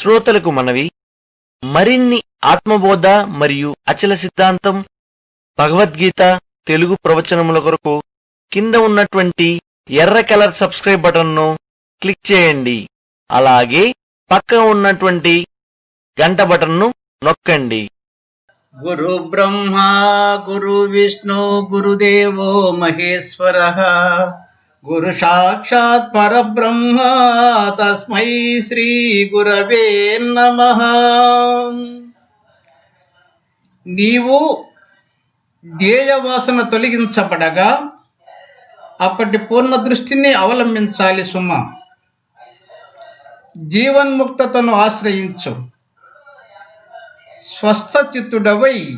శ్రోతలకు మనవి, మరిన్ని ఆత్మబోధ మరియు అచల సిద్ధాంతం భగవద్గీత తెలుగు ప్రవచనముల కొరకు కింద ఉన్నటువంటి ఎర్ర కలర్ సబ్స్క్రైబ్ బటన్ను క్లిక్ చేయండి. అలాగే పక్క ఉన్నటువంటి గంట బటన్ను నొక్కండి. గురు బ్రహ్మ గురు విష్ణు గురుదేవో మహేశ్వర గురు సాక్షాత్ పరబ్రహ్మ తస్మై శ్రీ గురవే నమః. నీవు ధ్యేయవాసన తొలగించబడగా అప్పటి పూర్ణ దృష్టిని అవలంబించాలి సుమ. జీవన్ముక్తతను ఆశ్రయించు. స్వస్థ చిత్తుడవై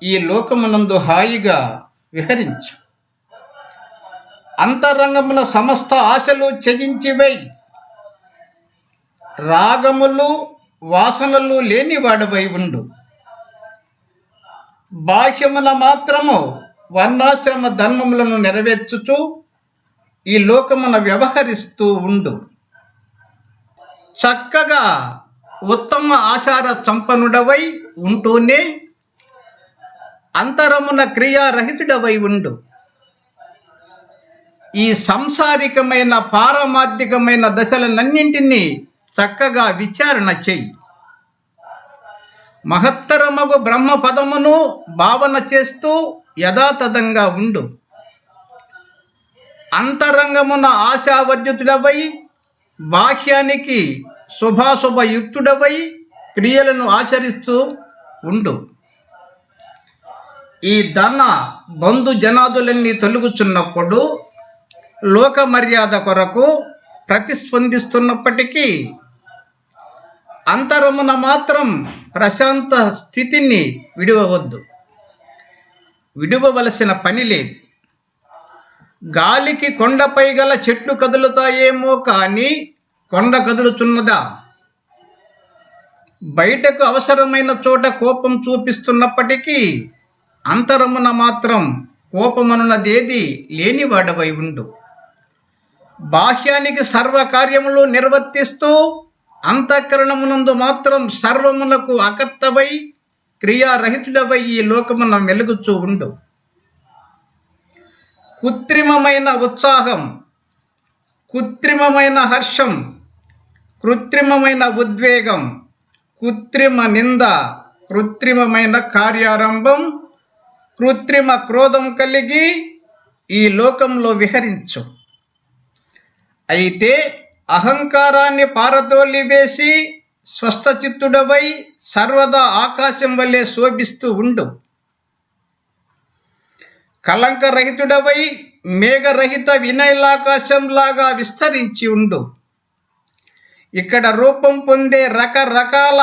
ఈ లోకమునందు హాయిగా విహరించు. అంతరంగముల సమస్త ఆశలు త్యజించివై రాగములు వాసనలు లేనివాడవై ఉండు. బాహ్యమున మాత్రము వర్ణాశ్రమ ధర్మములను నెరవేర్చుచు ఈ లోకమున వ్యవహరిస్తూ ఉండు. చక్కగా ఉత్తమ ఆచార సంపన్నుడవై ఉంటూనే అంతరమున క్రియారహితుడవై ఉండు. ఈ సంసారికమైన పారమార్థికమైన దశలనన్నింటినీ చక్కగా విచారణ చెయ్యి. మహత్తరమగు బ్రహ్మపదమును భావన చేస్తూ యథాతథంగా ఉండు. అంతరంగమున ఆశావర్జితుడవై బాహ్యానికి శుభాశుభయుక్తుడవై క్రియలను ఆచరిస్తూ ఉండు. ఈ ధన బంధు జనాదులన్నీ తొలగుచున్నప్పుడు లోక మర్యాద కొరకు ప్రతిస్పందిస్తున్నప్పటికీ అంతరమున మాత్రం ప్రశాంత స్థితిని విడవవద్దు. విడవవలసిన పని లేదు. గాలికి కొండపై గల చెట్లు కదులుతాయేమో కానీ కొండ కదులుచున్నదా? బయటకు అవసరమైన చోట కోపం చూపిస్తున్నప్పటికీ అంతరమున మాత్రం కోపమనున్నదేది లేనివాడవై ఉండు. బాహ్యానికి సర్వకార్యములు నిర్వర్తిస్తూ అంతఃకరణమునందు మాత్రం సర్వమునకు అకర్తవై క్రియారహితుడవై ఈ లోకమున వెలుగుచూ ఉండు. కృత్రిమమైన ఉత్సాహం, కృత్రిమమైన హర్షం, కృత్రిమమైన ఉద్వేగం, కృత్రిమ నింద, కృత్రిమమైన కార్యారంభం, కృత్రిమ క్రోధం కలిగి ఈ లోకంలో విహరించు. అయితే అహంకారాన్ని పారదోలి వేసి స్వస్థచిత్తుడవై సర్వదా ఆకాశం వలె శోభిస్తూ ఉండు. కలంకరహితుడవై మేఘరహిత వినయలాకాశంలాగా విస్తరించి ఉండు. ఇక్కడ రూపం పొందే రకరకాల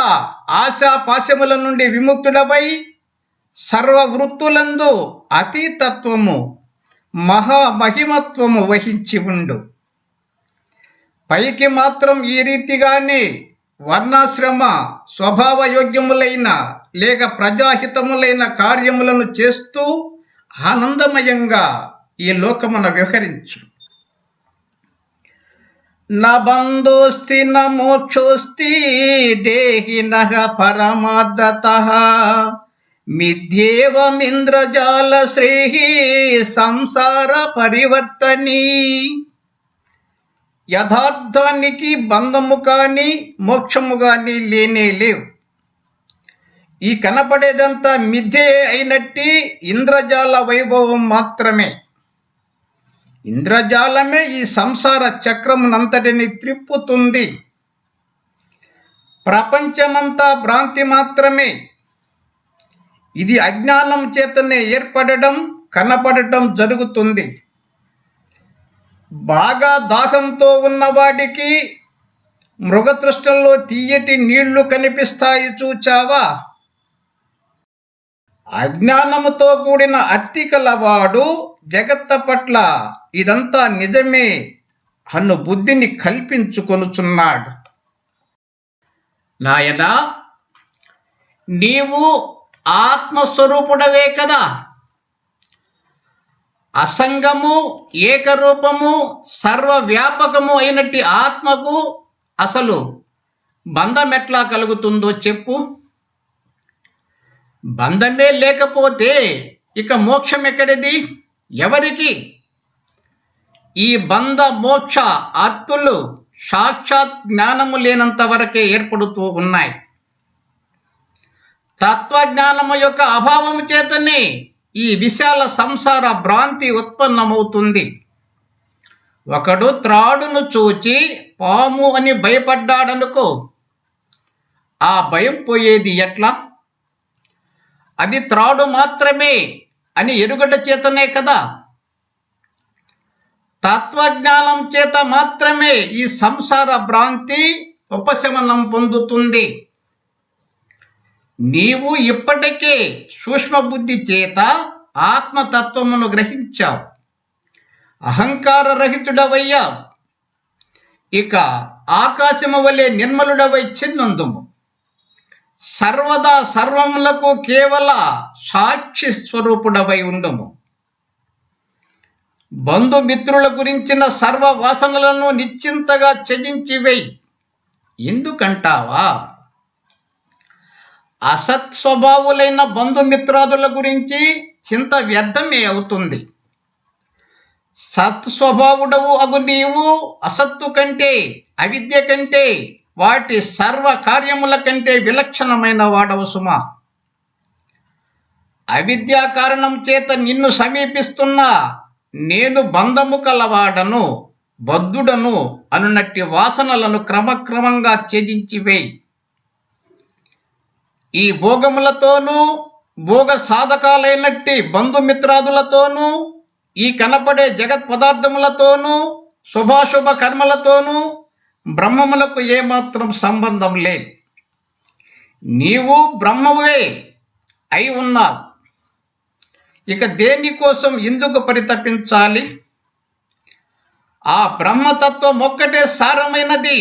ఆశాపాశముల నుండి విముక్తుడవై సర్వవృత్తులందు అతీతత్వము మహామహిమత్వము వహించి ఉండు. పైకి మాత్రం ఈ రీతిగానే వర్ణాశ్రమ స్వభావయోగ్యములైన లేక ప్రజాహితములైన కార్యములను చేస్తూ ఆనందమయంగా ఈ లోకమున వ్యవహరించు. న బంధోస్తి న మోక్షోస్తి దేహినః పరమార్థతః మిథ్యేవమింద్రజాల శ్రేహి సంసార పరివర్తనీ. యథార్థానికి బంధము కానీ మోక్షము కానీ లేనే లేవు. ఈ కనపడేదంతా మిథ్యే అయినట్టి ఇంద్రజాల వైభవం మాత్రమే. ఇంద్రజాలమే ఈ సంసార చక్రమునంతటిని త్రిప్పుతుంది. ప్రపంచమంతా భ్రాంతి మాత్రమే. ఇది అజ్ఞానం చేతనే ఏర్పడడం కనపడటం జరుగుతుంది. బాగా దాహంతో ఉన్నవాడికి మృగతృష్ణంలో తీయటి నీళ్లు కనిపిస్తాయి చూచావా? అజ్ఞానముతో కూడిన అత్తికలవాడు జగత్త పట్ల ఇదంతా నిజమే అను బుద్ధిని కల్పించుకొనుచున్నాడు. నాయనా, నీవు ఆత్మస్వరూపుడవే కదా. అసంగము ఏకరూపము సర్వవ్యాపకము అయినట్టి ఆత్మకు అసలు బంధం ఎట్లా కలుగుతుందో చెప్పు. బంధమే లేకపోతే ఇక మోక్షం ఎక్కడిది? ఎవరికి? ఈ బంధ మోక్ష అర్థులు సాక్షాత్ జ్ఞానము లేనంత వరకే ఏర్పడుతూ ఉన్నాయి. తత్వజ్ఞానము యొక్క అభావము చేతనే ఈ విశాల సంసార భ్రాంతి ఉత్పన్నమవుతుంది. ఒకడు త్రాడును చూచి పాము అని భయపడ్డాడనుకో, ఆ భయం పోయేది ఎట్లా? అది త్రాడు మాత్రమే అని ఎరుగడ చేతనే కదా. తత్వజ్ఞానం చేత మాత్రమే ఈ సంసార భ్రాంతి ఉపశమనం పొందుతుంది. నీవు ఇప్పటికే సూక్ష్మ బుద్ధి చేత ఆత్మతత్వమును గ్రహించావు, అహంకార రహితుడవయ్యావు. ఇక ఆకాశము వలె నిర్మలుడవై చిన్నందుము. సర్వదా సర్వములకు కేవల సాక్షి స్వరూపుడవై ఉండుము. బంధుమిత్రుల గురించిన సర్వ వాసనలను నిశ్చింతగా త్యజించివేయి. ఎందుకంటావా? అసత్ స్వభావులైన బంధుమిత్రాదుల గురించి చింత వ్యర్థమే అవుతుంది. సత్స్వభావుడవు అగు నీవు అసత్తు కంటే, అవిద్య కంటే, వాటి సర్వ కార్యముల కంటే విలక్షణమైన వాడవు సుమా. అవిద్యా కారణం చేత నిన్ను సమీపిస్తున్న నేను బంధము కలవాడను, బద్ధుడను అనునట్టి వాసనలను క్రమక్రమంగా త్యజించివేయి. ఈ భోగములతోనూ, భోగ సాధకాలైనట్టి బంధుమిత్రాదులతోనూ, ఈ కనపడే జగత్ పదార్థములతోనూ, శుభాశుభ కర్మలతోనూ బ్రహ్మములకు ఏమాత్రం సంబంధం లేదు. నీవు బ్రహ్మవే అయి ఉన్నావు. ఇక దేనికోసం ఎందుకు పరితపించాలి? ఆ బ్రహ్మతత్వం ఒక్కటే సారమైనది.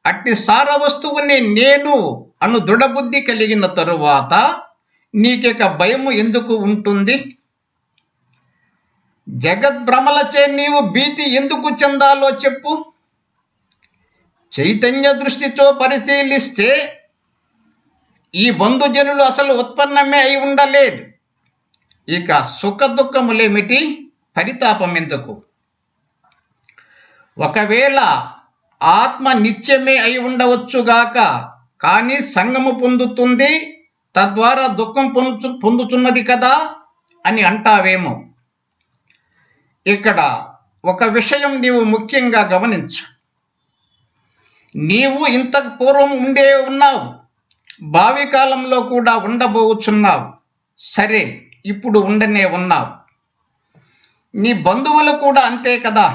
అట్టి సార వస్తువుని నేను అను దృఢబుద్ధి కలిగిన తరువాత నీకిక భయము ఎందుకు ఉంటుంది? జగద్భ్రమలచే నీవు భీతి ఎందుకు చెందాలో చెప్పు. చైతన్య దృష్టితో పరిశీలిస్తే ఈ బంధుజనులు అసలు ఉత్పన్నమే అయి ఉండలేదు. ఇక సుఖ దుఃఖములేమిటి, పరితాపం ఎందుకు? ఒకవేళ ఆత్మ నిత్యమే అయి ఉండవచ్చుగాక, కానీ సంగము పొందుతుంది, తద్వారా దుఃఖం పొందుతున్నది కదా అని అంటావేమో. ఇక్కడ ఒక విషయం నీవు ముఖ్యంగా గమనించు. నీవు ఇంతకు పూర్వం ఉండే ఉన్నావు, భావి కాలంలో కూడా ఉండబోచున్నావు. సరే, ఇప్పుడు ఉండనే ఉన్నావు. నీ బంధువులు కూడా అంతే కదా.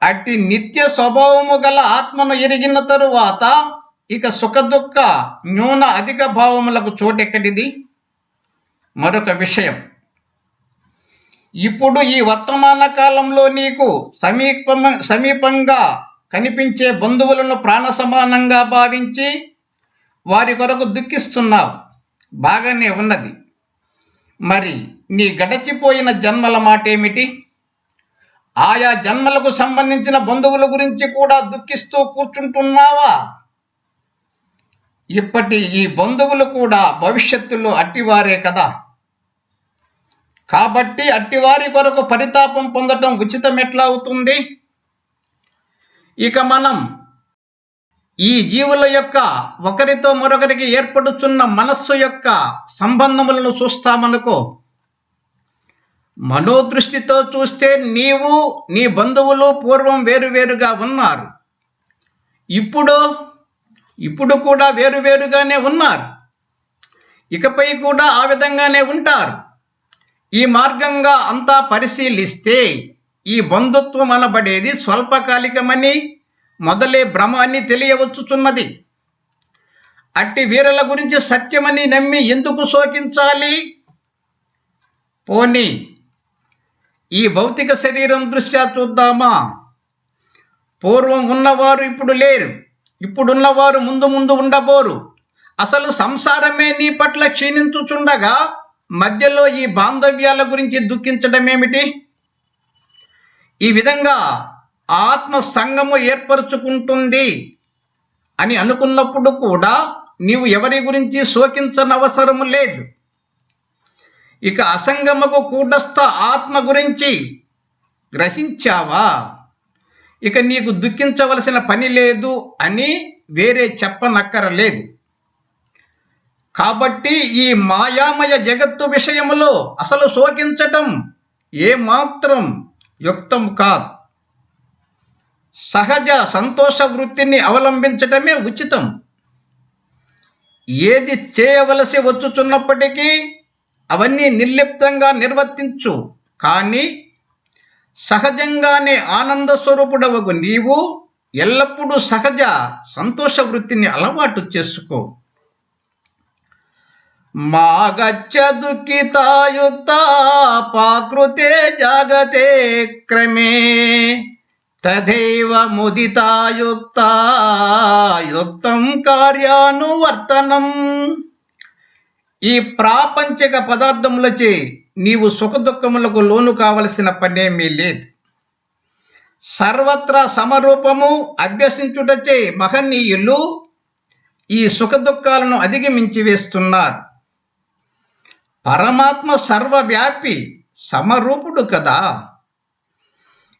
అట్టి నిత్య స్వభావము గల ఆత్మను ఎరిగిన తరువాత ఇక సుఖ దుఃఖ న్యూన అధిక భావములకు చోటెక్కడిది? మరొక విషయం, ఇప్పుడు ఈ వర్తమాన కాలంలో నీకు సమీపంగా కనిపించే బంధువులను ప్రాణ సమానంగా భావించి వారి కొరకు దుఃఖిస్తున్నావు. బాగానే ఉన్నది. మరి నీ గడచిపోయిన జన్మల మాట ఏమిటి? ఆయా జన్మలకు సంబంధించిన బంధువుల గురించి కూడా దుఃఖిస్తూ కూర్చుంటున్నావా? ఇప్పటి ఈ బంధువులు కూడా భవిష్యత్తులో అట్టివారే కదా. కాబట్టి అట్టివారి కొరకు పరితాపం పొందటం ఉచితం ఎట్లా అవుతుంది? ఇక మనం ఈ జీవుల యొక్క ఒకరితో మరొకరికి ఏర్పడుచున్న మనస్సు యొక్క సంబంధములను చూస్తామనుకో. మనోదృష్టితో చూస్తే నీవు, నీ బంధువులు పూర్వం వేరువేరుగా ఉన్నారు. ఇప్పుడు కూడా వేరువేరుగానే ఉన్నారు. ఇకపై కూడా ఆ విధంగానే ఉంటారు. ఈ మార్గంగా అంతా పరిశీలిస్తే ఈ బంధుత్వం అనబడేది స్వల్పకాలికమని, మొదలే భ్రమ అని తెలియవచ్చుచున్నది. అట్టి వీరుల గురించి సత్యమని నమ్మి ఎందుకు శోకించాలి? పోనీ ఈ భౌతిక శరీరం దృష్ట్యా చూద్దామా. పూర్వం ఉన్నవారు ఇప్పుడు లేరు, ఇప్పుడున్నవారు ముందు ముందు ఉండబోరు. అసలు సంసారమే నీ పట్ల క్షీణించుచుండగా మధ్యలో ఈ బాంధవ్యాల గురించి దుఃఖించడమేమిటి? ఈ విధంగా ఆత్మ సంగము ఏర్పరచుకుంటుంది. అని అనుకున్నప్పుడు కూడా నీవు ఎవరి గురించి శోకించనవసరము లేదు. ఇక అసంగమకు కూటస్థ ఆత్మ గురించి గ్రహించావా? ఇక నీకు దుఃఖించవలసిన పని లేదు అని వేరే చెప్పనక్కరలేదు. కాబట్టి ఈ మాయామయ జగత్తు విషయములో అసలు శోకించటం ఏమాత్రం యుక్తం కాదు. సహజ సంతోష వృత్తిని అవలంబించటమే ఉచితం. ఏది చేయవలసి వచ్చుచున్నప్పటికీ అవన్నీ నిర్లిప్తంగా నిర్వర్తించు. కానీ సహజంగానే ఆనంద స్వరూపుడవగు నీవు ఎల్లప్పుడూ సహజ సంతోష వృత్తిని అలవాటు చేసుకో. మాగచ్చ దుఃఖితాయుక్త పాకృతే జాగతే క్రమే తథైవ ముదితాయుక్త యుక్తం కార్యానువర్తనం. ఈ ప్రాపంచిక పదార్థములచే నీవు సుఖదుఖములకు లోను కావలసిన పనేమీ లేదు. సర్వత్రా సమరూపము అభ్యసించుటచే మహనీయులు ఈ సుఖదుఖాలను అధిగమించి వేస్తున్నారు. పరమాత్మ సర్వవ్యాపి సమరూపుడు కదా.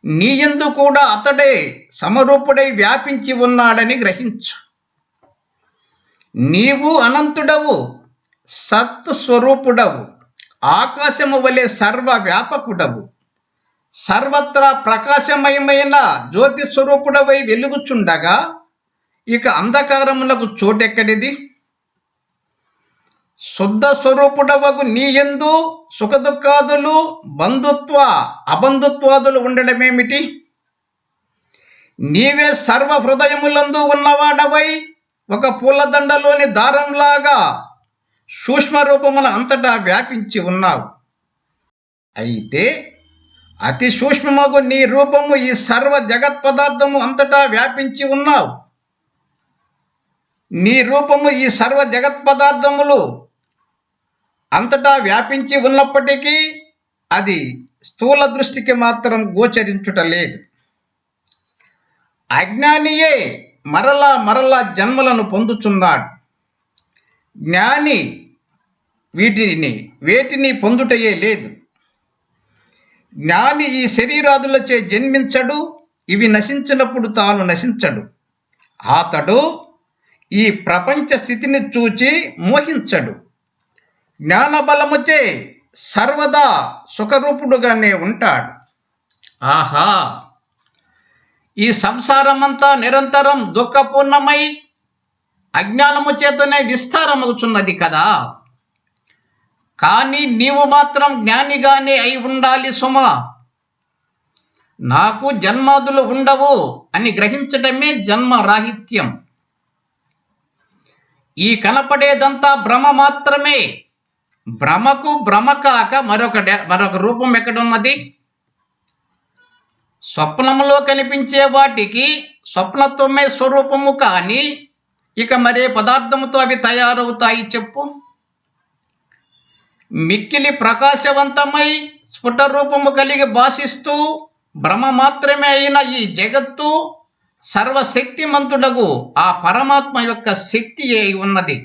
నీయందు కూడా అతడే సమరూపుడై వ్యాపించి ఉన్నాడని గ్రహించు. నీవు అనంతుడవు, సత్ స్వరూపుడవు, ఆకాశము వలె సర్వవ్యాపకుడవు, సర్వత్రా ప్రకాశమయమైన జ్యోతి స్వరూపుడవై వెలుగుచుండగా ఇక అంధకారములకు చోటెక్కడిది? శుద్ధ స్వరూపుడవగు నీయందు సుఖదుఖాదులు, బంధుత్వ అబంధుత్వాదులు ఉండడమేమిటి? నీవే సర్వ హృదయములందు ఉన్నవాడవై ఒక పూలదండలోని దారంలాగా సూక్ష్మ రూపమున అంతటా వ్యాపించి ఉన్నావు. అయితే అతి సూక్ష్మమగు నీ రూపము ఈ సర్వ జగత్ పదార్థము అంతటా వ్యాపించి ఉన్నావు. నీ రూపము ఈ సర్వ జగత్ పదార్థములు అంతటా వ్యాపించి ఉన్నప్పటికీ అది స్థూల దృష్టికి మాత్రం గోచరించుట లేదు. అజ్ఞానియే మరలా మరలా జన్మలను పొందుచున్నాడు. జ్ఞాని వేటిని పొందుటయే లేదు. జ్ఞాని ఈ శరీరాదులచే జన్మించడు, ఇవి నశించినప్పుడు తాను నశించడు. అతడు ఈ ప్రపంచ స్థితిని చూచి మోహించడు. జ్ఞానబలముచే సర్వదా సుఖరూపుడుగానే ఉంటాడు. ఆహా, ఈ సంసారమంతా నిరంతరం దుఃఖపూర్ణమై అజ్ఞానము చేతనే విస్తారమవుతున్నది కదా. కానీ నీవు మాత్రం జ్ఞానిగానే అయి ఉండాలి సుమా. నాకు జన్మాదులు ఉండవు అని గ్రహించటమే జన్మరాహిత్యం. ఈ కనపడేదంతా భ్రమ మాత్రమే. భ్రమకు భ్రమ కాక మరొక రూపం ఎక్కడున్నది? స్వప్నములో కనిపించే వాటికి స్వప్నత్వమే స్వరూపము. కానీ ఇక మరే పదార్థముతో అవి తయారవుతాయి చెప్పు? మిక్కిలి ప్రకాశవంతమై స్ఫుట రూపము కలిగి భాషిస్తూ భ్రమ మాత్రమే అయిన ఈ జగత్తు సర్వశక్తిమంతుడగు ఆ పరమాత్మ యొక్క శక్తి అయి ఉన్నది.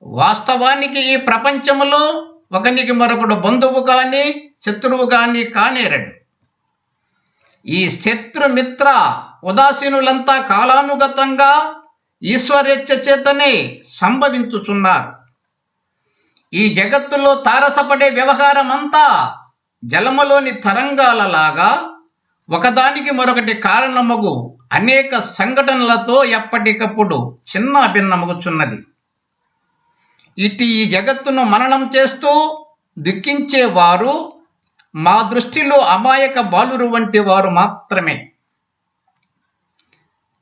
వాస్తవానికి ఈ ప్రపంచములో ఒకనికి మరొకడు బంధువు కానీ శత్రువు కానీ కానేరడు. ఈ శత్రుమిత్ర ఉదాసీనులంతా కాలానుగతంగా ఈశ్వరేచ్ఛ చేతనే సంభవించుచున్నారు. ఈ జగత్తులో తారసపడే వ్యవహారం అంతా జలములోని తరంగాలలాగా ఒకదానికి మరొకటి కారణమగు అనేక సంఘటనలతో ఎప్పటికప్పుడు చిన్న భిన్నమగుచున్నది. ఇటు ఈ జగత్తును మననం చేస్తూ దుఃఖించేవారు మా దృష్టిలో అమాయక బాలురు వంటి వారు మాత్రమే.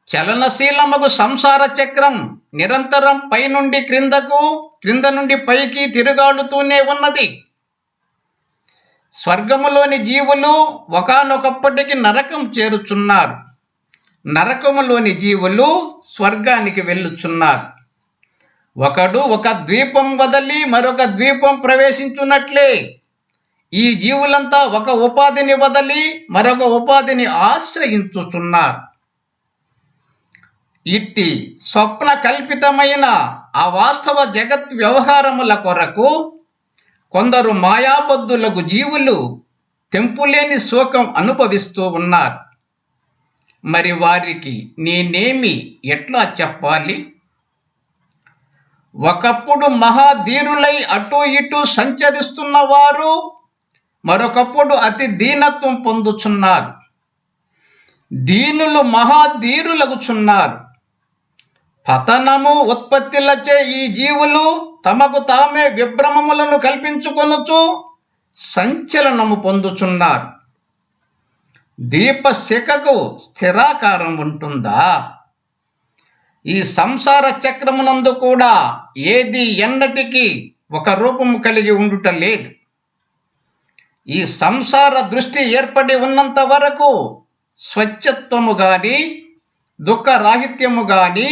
చలనశీలమగు సంసార చక్రం నిరంతరం పైనుండి క్రిందకు, క్రింద నుండి పైకి తిరుగాడుతూనే ఉన్నది. స్వర్గములోని జీవులు ఒకానొకప్పటికి నరకం చేరుచున్నారు. నరకములోని జీవులు స్వర్గానికి వెళ్ళుచున్నారు. ఒకడు ఒక ద్వీపం వదిలి మరొక ద్వీపం ప్రవేశించున్నట్లే ఈ జీవులంతా ఒక ఉపాధిని వదిలి మరొక ఉపాధిని ఆశ్రయించుచున్నారు. ఇట్టి స్వప్న కల్పితమైన అవాస్తవ జగత్ వ్యవహారముల కొరకు కొందరు మాయాబద్ధులకు జీవులు తెంపులేని శోకం అనుభవిస్తూ ఉన్నారు. మరి వారికి నేనేమి ఎట్లా చెప్పాలి? ఒకప్పుడు మహాధీరులై అటూ ఇటూ సంచరిస్తున్న వారు మరొకప్పుడు అతి దీనత్వం పొందుచున్నారు. దీనులు మహాధీరులగుచున్నారు. పతనము ఉత్పత్తిలచే ఈ జీవులు తమకు తామే విభ్రమములను కల్పించుకొనుచు సంచలనము పొందుచున్నారు. దీపశిఖకు స్థిరాకారం ఉంటుందా? ఈ సంసార చక్రమునందు కూడా ఏది ఎన్నటికీ ఒక రూపము కలిగి ఉండుట లేదు. ఈ సంసార దృష్టి ఏర్పడి ఉన్నంత వరకు స్వచ్ఛత్వము గాని దుఃఖరాహిత్యము గాని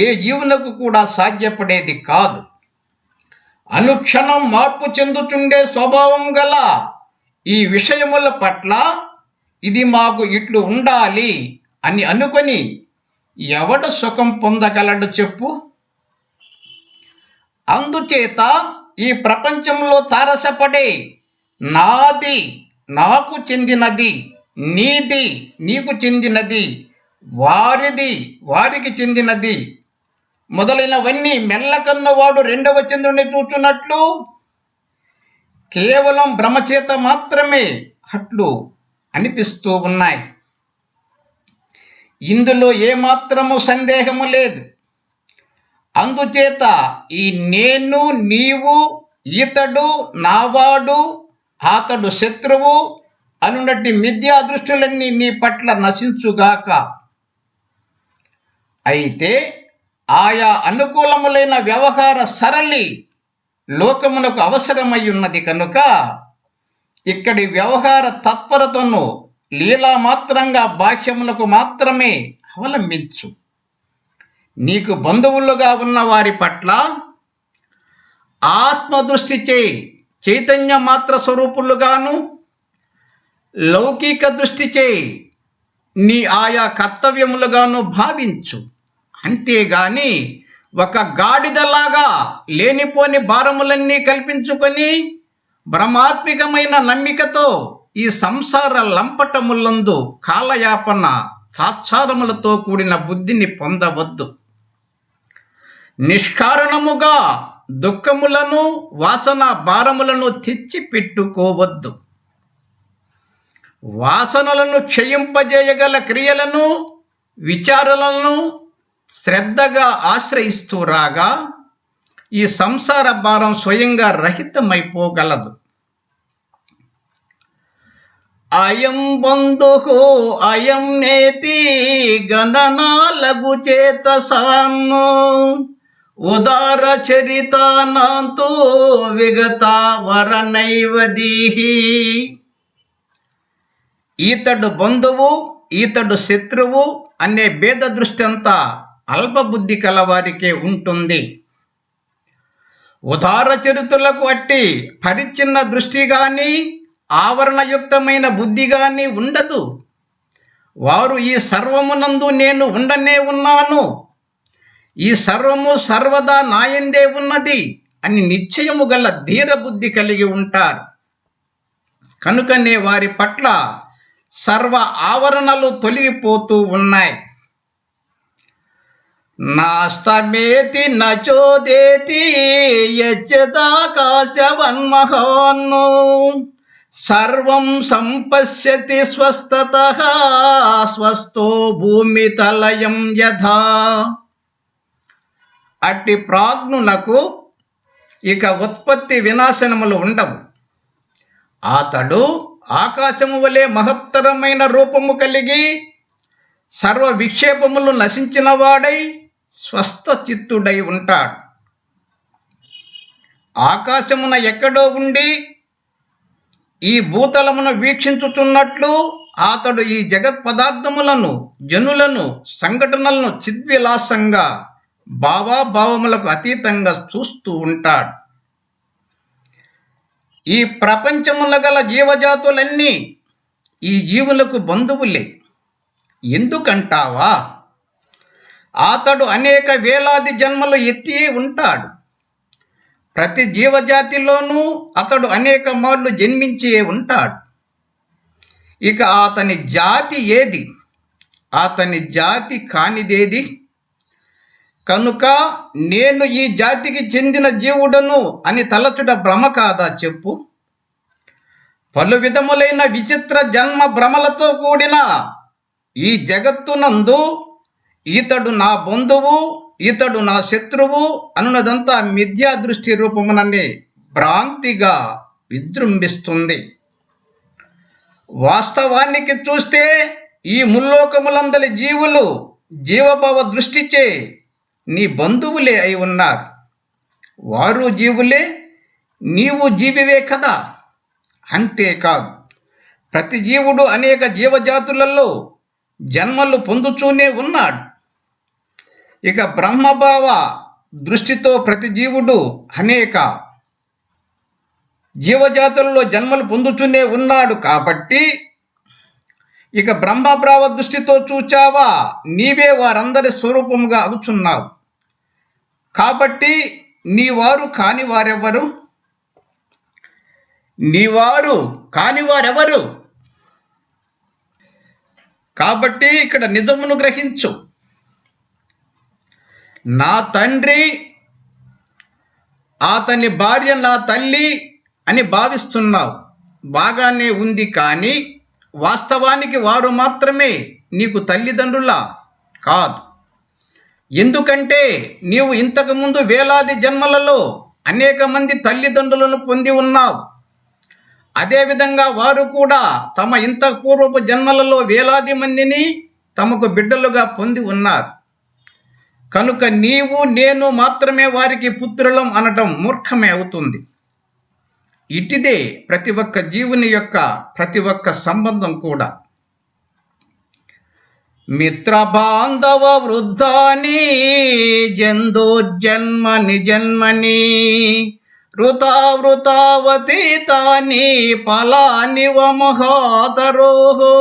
ఏ జీవులకు కూడా సాధ్యపడేది కాదు. అనుక్షణం మార్పు చెందుచుండే స్వభావం గల ఈ విషయముల పట్ల ఇది మాకు ఇట్లు ఉండాలి అని అనుకొని ఎవడు సుఖం పొందగలడు చెప్పు? అందుచేత ఈ ప్రపంచంలో తారసపడే నాది నాకు చెందినది, నీది నీకు చెందినది, వారిది వారికి చెందినది మొదలైనవన్నీ మెల్లకన్నవాడు రెండవ చంద్రుని చూచున్నట్లు కేవలం భ్రమచేత మాత్రమే అట్లు అనిపిస్తూ ఉన్నాయి. ఇందులో ఏమాత్రము సందేహము లేదు. అందుచేత ఈ నేను, నీవు, ఇతడు నావాడు, అతడు శత్రువు అనున్నటి మిథ్యా దృష్టులన్నీ నీ పట్ల నశించుగాక. అయితే ఆయా అనుకూలములైన వ్యవహార సరళి లోకమునకు అవసరమై ఉన్నది కనుక ఇక్కడి వ్యవహార తత్పరతను లీలామాత్రంగా బాహ్యములకు మాత్రమే అవలంబించు. నీకు బంధువులుగా ఉన్న వారి పట్ల ఆత్మదృష్టిచే చైతన్య మాత్ర స్వరూపులుగాను, లౌకిక దృష్టిచే నీ ఆయా కర్తవ్యములుగాను భావించు. అంతేగాని ఒక గాడిదలాగా లేనిపోని భారములన్నీ కల్పించుకొని భ్రమాత్మికమైన నమ్మికతో ఈ సంసార లంపటములందు కాలయాపన తాత్సారములతో కూడిన బుద్ధిని పొందవద్దు. నిష్కారణముగా దుఃఖములను వాసన భారములను తెచ్చి పెట్టుకోవద్దు. వాసనలను క్షయింపజేయగల క్రియలను విచారాలను శ్రద్ధగా ఆశ్రయిస్తూ రాగా ఈ సంసార భారం స్వయంగా రహితమైపోగలదు. అయం బంధు అయం నేతి గణనాలగు చేత సాను ఉదార చరితానంతో విగత వరనైవదీహి. ఈతడు బంధువు ఈతడు శత్రువు అనే భేద దృష్టి అంతా అల్పబుద్ధి కలవారికే ఉంటుంది. ఉదార చరితులకు అట్టి పరిచ్ఛిన్న దృష్టి గాని ఆవరణయుక్తమైన బుద్ధి గాని ఉండదు. వారు ఈ సర్వమునందు నేను ఉండనే ఉన్నాను, ఈ సర్వము సర్వదా నాయందే ఉన్నది అని నిశ్చయము గల ధీర బుద్ధి కలిగి ఉంటారు. కనుకనే వారి పట్ల సర్వ ఆవరణలు తొలగిపోతూ ఉన్నాయి. నాస్తమేతి నచోదేతి యచ్చదాకాశవన్మహాను సర్వం సంపశ్యతి స్వస్థతః స్వస్థో భూమితలయం యథా. అట్టి ప్రాజ్ఞులకు ఇక ఉత్పత్తి వినాశనములు ఉండవు. అతడు ఆకాశము వలె మహత్తరమైన రూపము కలిగి సర్వ విక్షేపములు నశించిన వాడై స్వస్థ చిత్తుడై ఉంటాడు. ఆకాశమున ఎక్కడో ఉండి ఈ భూతలమును వీక్షించుచున్నట్లు అతడు ఈ జగత్ పదార్థములను, జనులను, సంఘటనలను చిద్విలాసంగా భావాభావములకు అతీతంగా చూస్తూ ఉంటాడు. ఈ ప్రపంచముల గల జీవజాతులన్నీ ఈ జీవులకు బంధువులే. ఎందుకంటావా? అతడు అనేక వేలాది జన్మలు ఎత్తి ఉంటాడు. ప్రతి జీవజాతిలోనూ అతడు అనేక మార్లు జన్మించి ఉంటాడు. ఇక అతని జాతి ఏది? అతని జాతి కానిదేది? కనుక నేను ఈ జాతికి చెందిన జీవుడను అని తలచుట భ్రమ కాదా చెప్పు? పలు విధములైన విచిత్ర జన్మ భ్రమలతో కూడిన ఈ జగత్తునందు ఇతడు నా బంధువు, ఇతడు నా శత్రువు అనున్నదంతా మిథ్యా దృష్టి రూపముననే భ్రాంతిగా విజృంభిస్తుంది. వాస్తవానికి చూస్తే ఈ ముల్లోకములందలి జీవులు జీవభావ దృష్టిచే నీ బంధువులే అయి ఉన్నారు. వారు జీవులే, నీవు జీవివే కదా. అంతేకాదు, ప్రతి జీవుడు అనేక జీవజాతులలో జన్మలు పొందుతూనే ఉన్నాడు. ఇక బ్రహ్మభావ దృష్టితో ప్రతి జీవుడు అనేక జీవజాతులలో జన్మలు పొందుతూనే ఉన్నాడు. కాబట్టి ఇక బ్రహ్మభావ దృష్టితో చూచావా, నీవే వారందరి స్వరూపముగా అవుచున్నావు. కాబట్టి నీవారు కాని వారెవరు? నీవారు కాని వారెవరు? కాబట్టి ఇక్కడ నిజమును గ్రహించు. నా తండ్రి, అతని భార్య నా తల్లి అని భావిస్తున్నావు. బాగానే ఉంది, కానీ వాస్తవానికి వారు మాత్రమే నీకు తల్లిదండ్రులా కాదు. ఎందుకంటే నీవు ఇంతకుముందు వేలాది జన్మలలో అనేక మంది తల్లిదండ్రులను పొంది ఉన్నావు. అదేవిధంగా వారు కూడా తమ ఇంత పూర్వపు జన్మలలో వేలాది మందిని తమకు బిడ్డలుగా పొంది ఉన్నారు. కనుక నీవు నేను మాత్రమే వారికి పుత్రులం అనటం మూర్ఖమే అవుతుంది. ఇటిదే ప్రతి ఒక్క జీవుని యొక్క ప్రతి ఒక్క సంబంధం కూడా. మిత్ర బాంధవ వృద్ధాని జందోర్జన్మని జన్మని వృతావృతావతీతాని ఫలానివ మహాతరోహో.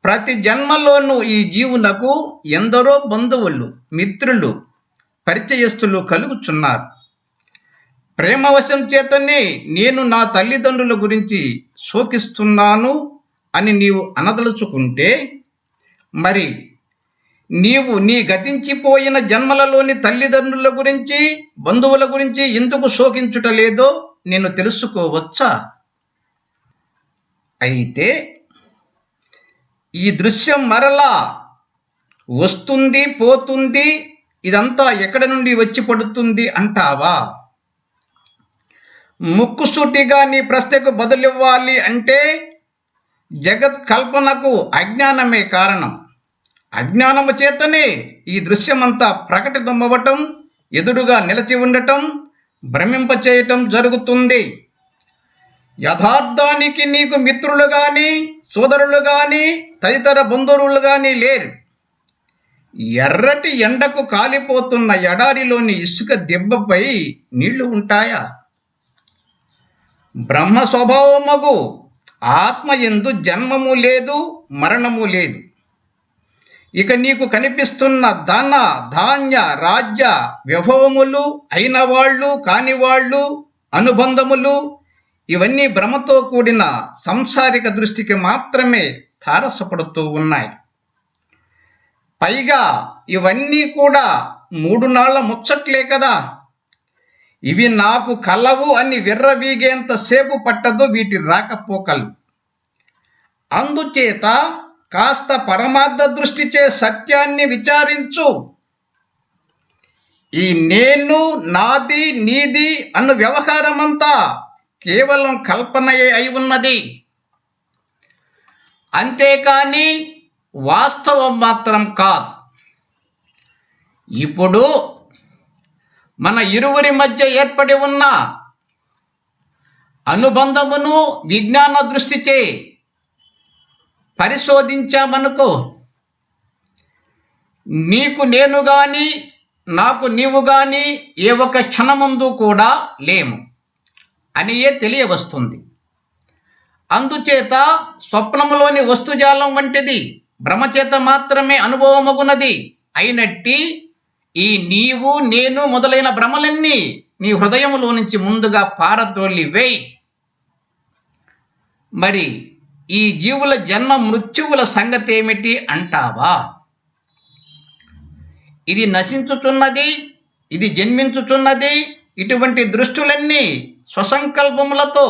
ప్రతి జన్మలోనూ ఈ జీవునకు ఎందరో బంధువులు, మిత్రులు, పరిచయస్తులు కలుగుచున్నారు. ప్రేమవశం చేతనే నేను నా తల్లిదండ్రుల గురించి శోకిస్తున్నాను అని నీవు అనదలుచుకుంటే, మరి నీవు నీ గతించిపోయిన జన్మలలోని తల్లిదండ్రుల గురించి, బంధువుల గురించి ఎందుకు శోకించుట లేదో నేను తెలుసుకోవచ్చా? అయితే ఈ దృశ్యం మరలా వస్తుంది, పోతుంది, ఇదంతా ఎక్కడి నుండి వచ్చి పడుతుంది అంటావా? ముక్కుసూటిగా నీ ప్రశ్నకు బదులివ్వాలి అంటే జగత్ కల్పనకు అజ్ఞానమే కారణం. అజ్ఞానము చేతనే ఈ దృశ్యమంతా ప్రకటితమవ్వటం, ఎదురుగా నిలిచి ఉండటం, భ్రమింపచేయటం జరుగుతుంది. యథార్థానికి నీకు మిత్రులు గాని, సోదరులు గాని, తదితర బంధువులు గాని లేరు. ఎర్రటి ఎండకు కాలిపోతున్న ఎడారిలోని ఇసుక దెబ్బపై నీళ్లు ఉంటాయా? బ్రహ్మ స్వభావమగు ఆత్మ యందు జన్మము లేదు, మరణము లేదు. ఇక నీకు కనిపిస్తున్న ధన, ధాన్య, రాజ్య విభవములు అయిన వాళ్ళు, కాని వాళ్ళు, అనుబంధములు, ఇవన్నీ భ్రమతో కూడిన సంసారిక దృష్టికి మాత్రమే తారసపడుతూ ఉన్నాయి. పైగా ఇవన్నీ కూడా 3 నాళ్ల ముచ్చట్లే కదా. ఇవి నాకు కలవు అని విర్రవీగేంత సేపు పట్టదు వీటి రాకపోకలు. అందుచేత కాస్త పరమార్థ దృష్టిచే సత్యాన్ని విచారించు. ఈ నేను, నాది, నీది అన్న వ్యవహారమంతా కేవలం కల్పనయే అయి ఉన్నది. అంతేకాని వాస్తవం మాత్రం కాదు. ఇప్పుడు మన ఇరువురి మధ్య ఏర్పడి ఉన్న అనుబంధమును విజ్ఞాన దృష్టిచే పరిశోధించామనుకో, నీకు నేను గాని, నాకు నీవు గాని ఏ ఒక్క క్షణముందు కూడా లేము అనియే తెలియవస్తుంది. అందుచేత స్వప్నములోని వస్తుజాలం వంటిది భ్రమచేత మాత్రమే అనుభవమగునది అయినట్టి ఈ నీవు నేను మొదలైన భ్రమలన్నీ నీ హృదయములో నుంచి ముందుగా పారద్రోలి వేయి. మరి ఈ జీవుల జన్మ మృత్యువుల సంగతి ఏమిటి అంటావా? ఇది నశించుచున్నది, ఇది జన్మించుచున్నది. ఇటువంటి దృష్టులన్నీ స్వసంకల్పములతో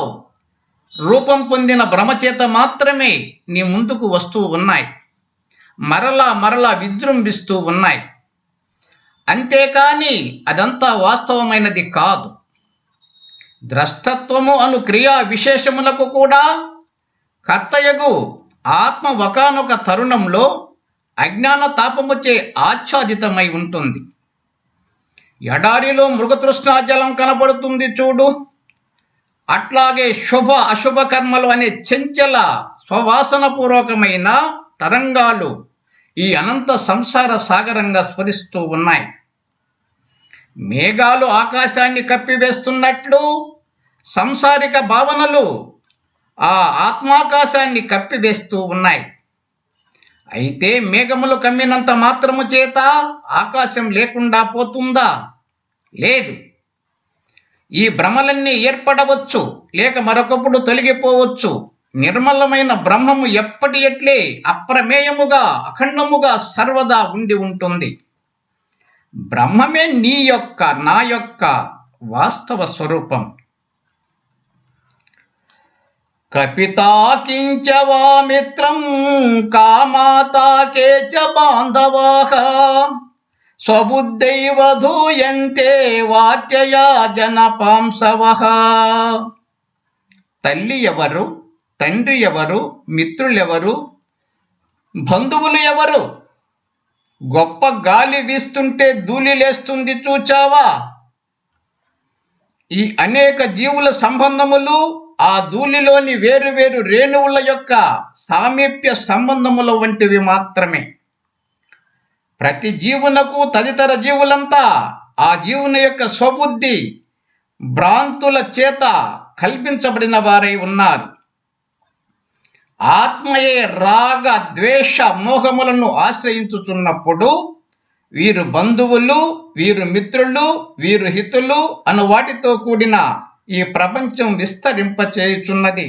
రూపం పొందిన భ్రమచేత మాత్రమే నీ ముందుకు వస్తూ ఉన్నాయి, మరలా మరలా విజృంభిస్తూ ఉన్నాయి. అంతేకాని అదంతా వాస్తవమైనది కాదు. ద్రష్టత్వము అను క్రియా విశేషములకు కూడా కర్తయగు ఆత్మ ఒకానొక తరుణంలో అజ్ఞాన తాపముచే ఆచ్ఛాదితమై ఉంటుంది. ఎడారిలో మృగతృష్ణాజలం కనబడుతుంది చూడు, అట్లాగే శుభ అశుభ కర్మలు అనే చంచల స్వవాసనపూర్వకమైన తరంగాలు ఈ అనంత సంసార సాగరంగా స్ఫురిస్తూ ఉన్నాయి. మేఘాలు ఆకాశాన్ని కప్పివేస్తున్నట్లు సంసారిక భావనలు ఆ ఆత్మాకాశాన్ని కప్పివేస్తూ ఉన్నాయి. అయితే మేఘములు కమ్మినంత మాత్రము చేత ఆకాశం లేకుండా పోతుందా? లేదు. ఈ భ్రమలన్నీ ఏర్పడవచ్చు, లేక మరొకప్పుడు తొలగిపోవచ్చు. నిర్మలమైన బ్రహ్మము ఎప్పటి ఎట్లే అప్రమేయముగా అఖండముగా సర్వదా ఉండి ఉంటుంది. బ్రహ్మమే నీ యొక్క నా యొక్క వాస్తవ స్వరూపం. కపితా కించ వా మిత్రం కామాతా కేచ బాంధవాః స్వబుద్ధైవ ధూయంతే వాక్యయా జనపాంసవః. తల్లి ఎవరు, తండ్రి ఎవరు, మిత్రులెవరు, బంధువులు ఎవరు? గొప్ప గాలి వీస్తుంటే ధూళి లేస్తుంది చూచావా? ఈ అనేక జీవుల సంబంధములు ఆ ధూళిలోని వేరువేరు రేణువుల యొక్క సామీప్య సంబంధముల వంటివి మాత్రమే. ప్రతి జీవునకు తదితర జీవులంతా ఆ జీవుని యొక్క స్వబుద్ధి భ్రాంతుల చేత కల్పించబడిన వారై ఉన్నారు. ఆత్మయే రాగ ద్వేష మోహములను ఆశ్రయించుచున్నప్పుడు వీరు బంధువులు, వీరు మిత్రులు, వీరు హితులు అను వాటితో కూడిన ఈ ప్రపంచం విస్తరింపచేయుచున్నది.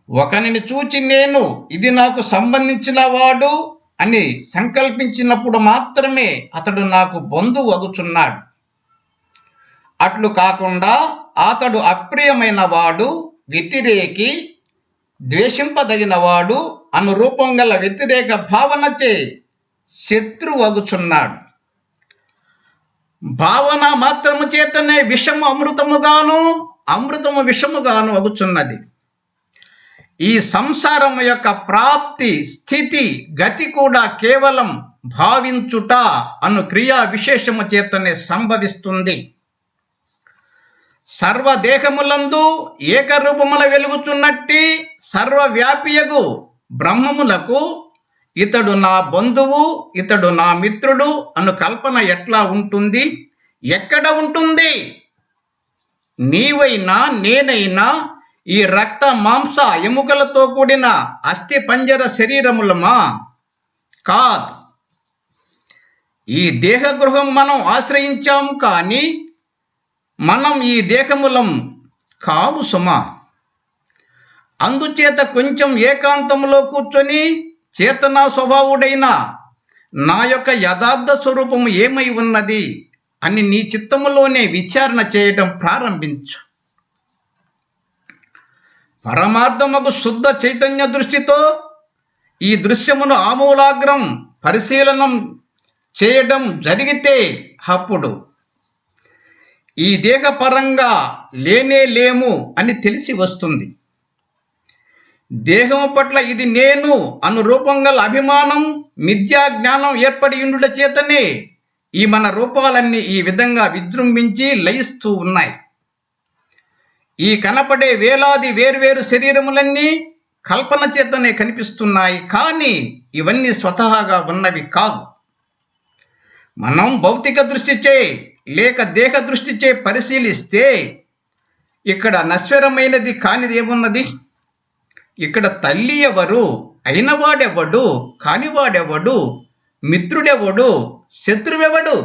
ఒకనిని చూచి నేను ఇది నాకు సంబంధించిన వాడు అని సంకల్పించినప్పుడు మాత్రమే అతడు నాకు బంధువు అగుచున్నాడు. అట్లు కాకుండా అతడు అప్రియమైన వాడు, వ్యతిరేకి, ద్వేషింపదగిన వాడు అను రూపం గల వ్యతిరేక భావనచే శత్రువు అగుచున్నాడు. భావన మాత్రము చేతనే విషము అమృతముగాను, అమృతము విషముగాను అగుచున్నది. ఈ సంసారము యొక్క ప్రాప్తి, స్థితి, గతి కూడా కేవలం భావించుట అను క్రియా విశేషము చేతనే సంభవిస్తుంది. సర్వదేహములందు ఏకరూపమున వెలుగుచున్నట్టి సర్వవ్యాపియగు బ్రహ్మములకు ఇతడు నా బంధువు, ఇతడు నా మిత్రుడు అను కల్పన ఎట్లా ఉంటుంది? ఎక్కడ ఉంటుంది? నీవైనా నేనైనా ఈ రక్త మాంస ఎముకలతో కూడిన అస్థి పంజర శరీరములమా? కాదు. ఈ దేహ గృహం మనం ఆశ్రయించాము, కానీ మనం ఈ దేహములం కాము సుమా. అందుచేత కొంచెం ఏకాంతంలో కూర్చొని చేతనా స్వభావుడైన నా యొక్క యథార్థ స్వరూపము ఏమై ఉన్నది అని నీ చిత్తములోనే విచారణ చేయడం ప్రారంభించు. పరమార్థముకు శుద్ధ చైతన్య దృష్టితో ఈ దృశ్యమును ఆమూలాగ్రం పరిశీలనం చేయడం జరిగితే అప్పుడు ఈ దేహపరంగా లేనే లేము అని తెలిసి వస్తుంది. దేహము పట్ల ఇది నేను అను రూపం గల అభిమానం, మిథ్యా జ్ఞానం ఏర్పడి ఉండుట చేతనే ఈ మన రూపాలన్నీ ఈ విధంగా విజృంభించి లయిస్తూ ఉన్నాయి. ఈ కనపడే వేలాది వేర్వేరు శరీరములన్నీ కల్పన చేతనే కనిపిస్తున్నాయి, కానీ ఇవన్నీ స్వతహాగా ఉన్నవి కావు. మనం భౌతిక దృష్టిచే లేక దేహ దృష్టిచే పరిశీలిస్తే ఇక్కడ నశ్వరమైనది కానిది ఏమున్నది? ఇక్కడ తల్లి ఎవరు, అయినవాడెవడు, కానివాడెవడు, మిత్రుడెవడు, శత్రువెవడు?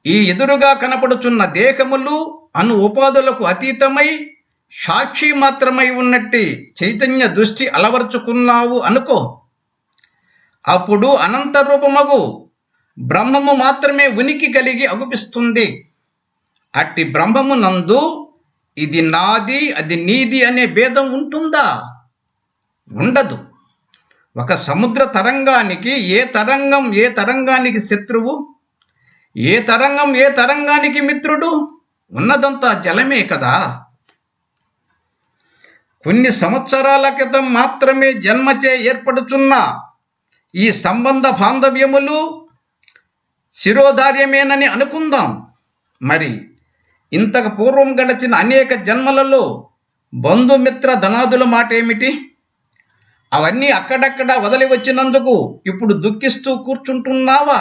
ఈ ఎదురుగా కనపడుచున్న దేహములు అను ఉపాధులకు అతీతమై సాక్షి మాత్రమై ఉన్నట్టి చైతన్య దృష్టి అలవర్చుకున్నావు అనుకో. అప్పుడు అనంత రూపమగు బ్రహ్మము మాత్రమే ఉనికి కలిగి అగుపిస్తుంది. అట్టి బ్రహ్మము నందు ఇది నాది, అది నీది అనే భేదం ఉంటుందా? ఉండదు. ఒక సముద్ర తరంగానికి ఏ తరంగం ఏ తరంగానికి శత్రువు, ఏ తరంగం ఏ తరంగానికి మిత్రుడు? ఉన్నదంతా జలమే కదా. కొన్ని సంవత్సరాల క్రితం మాత్రమే జన్మచే ఏర్పడుచున్న ఈ సంబంధ బాంధవ్యములు శిరోధార్యమేనని అనుకుందాం. మరి ఇంతకు పూర్వం గడిచిన అనేక జన్మలలో బంధుమిత్ర ధనాదుల మాట ఏమిటి? అవన్నీ అక్కడక్కడ వదిలి వచ్చినందుకు ఇప్పుడు దుఃఖిస్తూ కూర్చుంటున్నావా?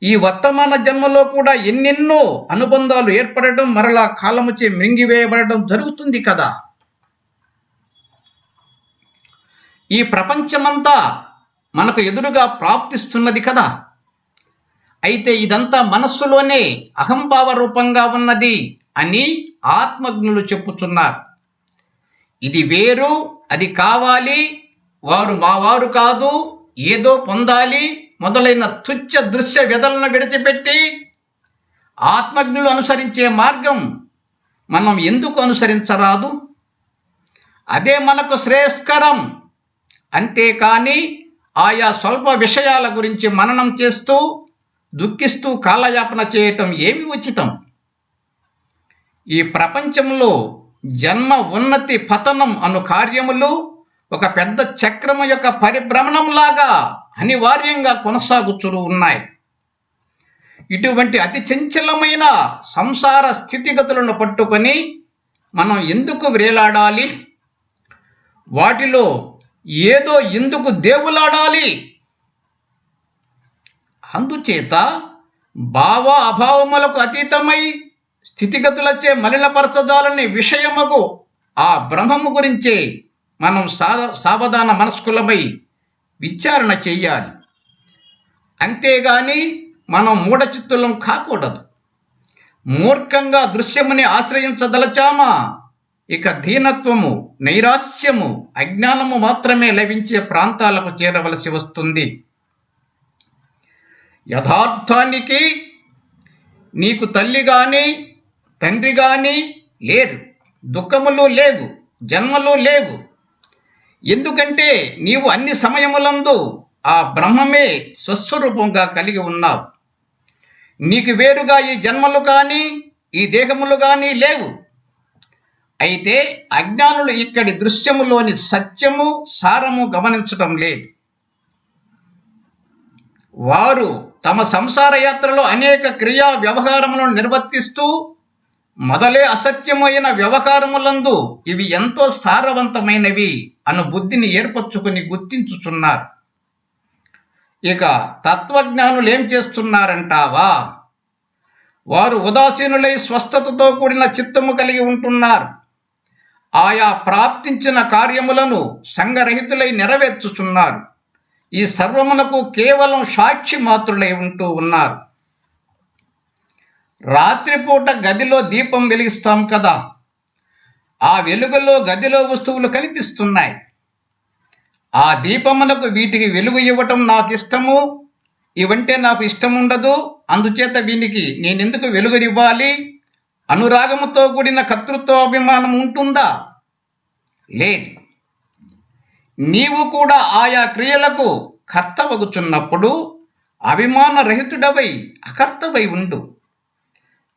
ఈ వర్తమాన జన్మలో కూడా ఎన్నెన్నో అనుబంధాలు ఏర్పడడం, మరలా కాలముచే మింగివేయబడడం జరుగుతుంది కదా. ఈ ప్రపంచమంతా మనకు ఎదురుగా ప్రాప్తిస్తున్నది కదా. అయితే ఇదంతా మనస్సులోనే అహంభావ రూపంగా ఉన్నది అని ఆత్మజ్ఞులు చెప్పుచున్నారు. ఇది వేరు, అది కావాలి, వారు మావారు కాదు, ఏదో పొందాలి మొదలైన తుచ్చ దృశ్య వ్యధలను విడిచిపెట్టి ఆత్మజ్ఞులు అనుసరించే మార్గం మనం ఎందుకు అనుసరించరాదు? అదే మనకు శ్రేయస్కరం. అంతేకాని ఆయా స్వల్ప విషయాల గురించి మననం చేస్తూ దుఃఖిస్తూ కాలయాపన చేయటం ఏమి ఉచితం? ఈ ప్రపంచంలో జన్మ ఉన్నతి పతనం అను కార్యములు ఒక పెద్ద చక్రము యొక్క పరిభ్రమణంలాగా అనివార్యంగా కొనసాగుతూ ఉన్నాయి. ఇటువంటి అతి చంచలమైన సంసార స్థితిగతులను పట్టుకొని మనం ఎందుకు వ్రేలాడాలి? వాటిలో ఏదో ఎందుకు దేవులాడాలి? అందుచేత భావ అభావములకు అతీతమై స్థితిగతులచే మలినపరచదాలని విషయముకు ఆ బ్రహ్మము గురించే మనం సావధాన మనస్కులమై విచారణ చెయ్యాలి. అంతేగాని మనం మూఢచిత్తులం కాకూడదు. మూర్ఖంగా దృశ్యముని ఆశ్రయించదలచామా ఇక దీనత్వము, నైరాస్యము, అజ్ఞానము మాత్రమే లభించే ప్రాంతాలకు చేరవలసి వస్తుంది. యథార్థానికి నీకు తల్లి గాని తండ్రి గాని లేరు, దుఃఖములు లేవు, జన్మలు లేవు. ఎందుకంటే నీవు అన్ని సమయములందు ఆ బ్రహ్మమే స్వస్వరూపంగా కలిగి ఉన్నావు. నీకు వేరుగా ఈ జన్మలు కానీ ఈ దేహములు కానీ లేవు. అయితే అజ్ఞానులు ఇక్కడి దృశ్యములోని సత్యము సారము గమనించటం లేదు. వారు తమ సంసార యాత్రలో అనేక క్రియా వ్యవహారములను నిర్వర్తిస్తూ మొదలే అసత్యమైన వ్యవహారములందు ఇవి ఎంతో సారవంతమైనవి అను బుద్ధిని ఏర్పరచుకుని గుర్తించుచున్నారు. ఇక తత్వజ్ఞానులు ఏం చేస్తున్నారంటావా? వారు ఉదాసీనులై స్వస్థతతో కూడిన చిత్తము కలిగి ఉంటున్నారు. ఆయా ప్రాప్తించిన కార్యములను సంగరహితులై నెరవేర్చుచున్నారు. ఈ సర్వమునకు కేవలం సాక్షి మాత్రులై ఉంటూ ఉన్నారు. రాత్రిపూట గదిలో దీపం వెలిగిస్తాం కదా, ఆ వెలుగులో గదిలో వస్తువులు కనిపిస్తున్నాయి. ఆ దీపమునకు వీటికి వెలుగు ఇవ్వటం నాకు ఇష్టము, ఇవంటే నాకు ఇష్టం ఉండదు, అందుచేత వీనికి నేనెందుకు వెలుగునివ్వాలి అనురాగముతో కూడిన కర్తృత్వ అభిమానం ఉంటుందా? లేదు. నీవు కూడా ఆయా క్రియలకు కర్తవగుచున్నప్పుడు అభిమాన రహితుడవై అకర్తవై ఉండు.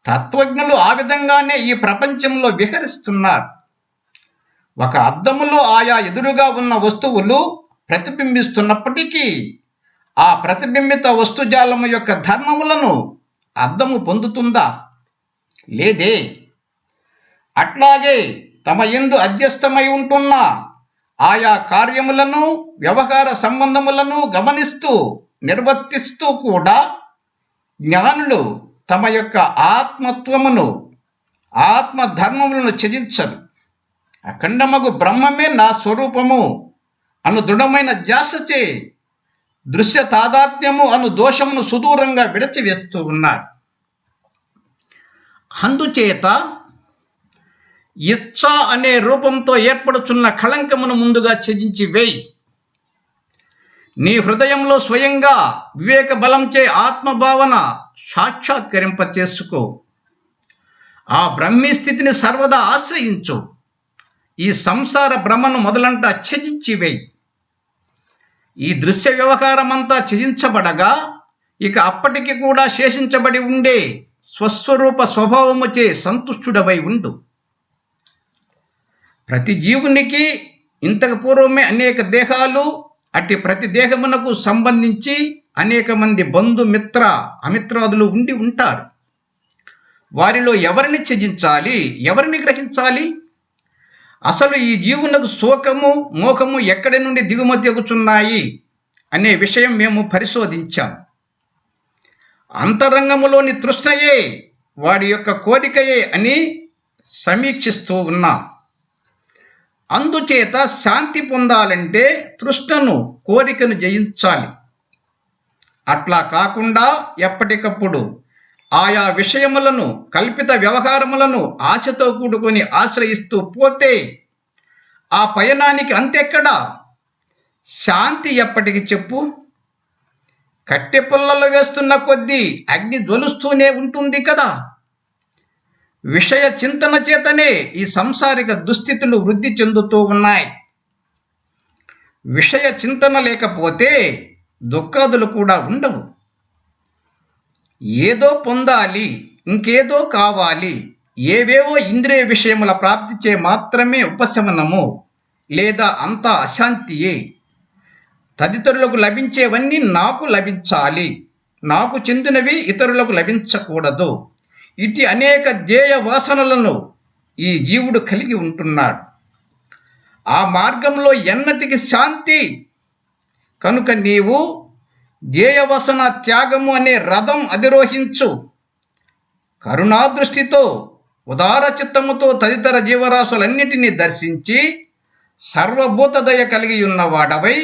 తత్వజ్ఞులు ఆ విధంగానే ఈ ప్రపంచంలో విహరిస్తున్నారు. ఒక అద్దములో ఆయా ఎదురుగా ఉన్న వస్తువులు ప్రతిబింబిస్తున్నప్పటికీ ఆ ప్రతిబింబిత వస్తుజాలము యొక్క ధర్మములను అద్దము పొందుతుందా? లేదే. అట్లాగే తమ యందు అధ్యస్థమై ఉంటున్న ఆయా కార్యములను వ్యవహార సంబంధములను గమనిస్తూ నిర్వర్తిస్తూ కూడా జ్ఞానులు తమ యొక్క ఆత్మత్వమును ఆత్మధర్మములను త్యజించరు. అఖండమగు బ్రహ్మమే నా స్వరూపము అను దృఢమైన ధ్యాసచే దృశ్య తాదాత్మ్యము అను దోషమును సుదూరంగా విడచివేస్తూ ఉన్నారు. అందుచేత ఇచ్చ అనే రూపంతో ఏర్పడుచున్న కళంకమును ముందుగా త్యజించి వేయి. నీ హృదయంలో స్వయంగా వివేక బలంచే ఆత్మభావన సాక్షాత్కరింప చేసుకో. ఆ బ్రహ్మీ స్థితిని సర్వదా ఆశ్రయించు. ఈ సంసార భ్రమను మొదలంతా త్యజించి వేయి. ఈ దృశ్య వ్యవహారమంతా త్యజించబడగా ఇక అప్పటికి కూడా శేషించబడి ఉండే స్వస్వరూప స్వభావముచే సంతుష్టుడవై ఉండు. ప్రతి జీవునికి ఇంతకు పూర్వమే అనేక దేహాలు, అట్టి ప్రతి దేహమునకు సంబంధించి అనేక మంది బంధుమిత్ర అమిత్రాదులు ఉండి ఉంటారు. వారిలో ఎవరిని త్యజించాలి, ఎవరిని గ్రహించాలి? అసలు ఈ జీవునకు శోకము మోహము ఎక్కడి నుండి దిగుమతి అగుచున్నాయి అనే విషయం మేము పరిశోధించాం. అంతరంగములోని తృష్ణయే వాడి యొక్క కోరికయే అని సమీక్షిస్తూ ఉన్నాం. అందుచేత శాంతి పొందాలంటే తృష్ణను, కోరికను జయించాలి. అట్లా కాకుండా ఎప్పటికప్పుడు ఆయా విషయములను, కల్పిత వ్యవహారములను ఆశతో కూడుకొని ఆశ్రయిస్తూ పోతే ఆ పయనానికి అంతెక్కడా? శాంతి ఎప్పటికి చెప్పు? కట్టె పుల్లలు వేస్తున్న కొద్దీ అగ్ని జ్వలుస్తూనే ఉంటుంది కదా. విషయ చింతన చేతనే ఈ సంసారిక దుస్థితులు వృద్ధి చెందుతూ ఉన్నాయి. విషయ చింతన లేకపోతే దుఃఖాదులు కూడా ఉండవు. ఏదో పొందాలి, ఇంకేదో కావాలి, ఏవేవో ఇంద్రియ విషయముల ప్రాప్తిచే మాత్రమే ఉపశమనము, లేదా అంతా అశాంతియే. తదితరులకు లభించేవన్నీ నాకు లభించాలి, నాకు చెందినవి ఇతరులకు లభించకూడదు. ఇటు అనేక ధ్యేయ వాసనలను ఈ జీవుడు కలిగి ఉంటున్నాడు. ఆ మార్గంలో ఎన్నటికి శాంతి. కనుక నీవు ధ్యేయవసన త్యాగము అనే రథం అధిరోహించు. కరుణాదృష్టితో, ఉదార చిత్తముతో తదితర జీవరాశులన్నిటినీ దర్శించి సర్వభూతదయ కలిగి ఉన్నవాడవై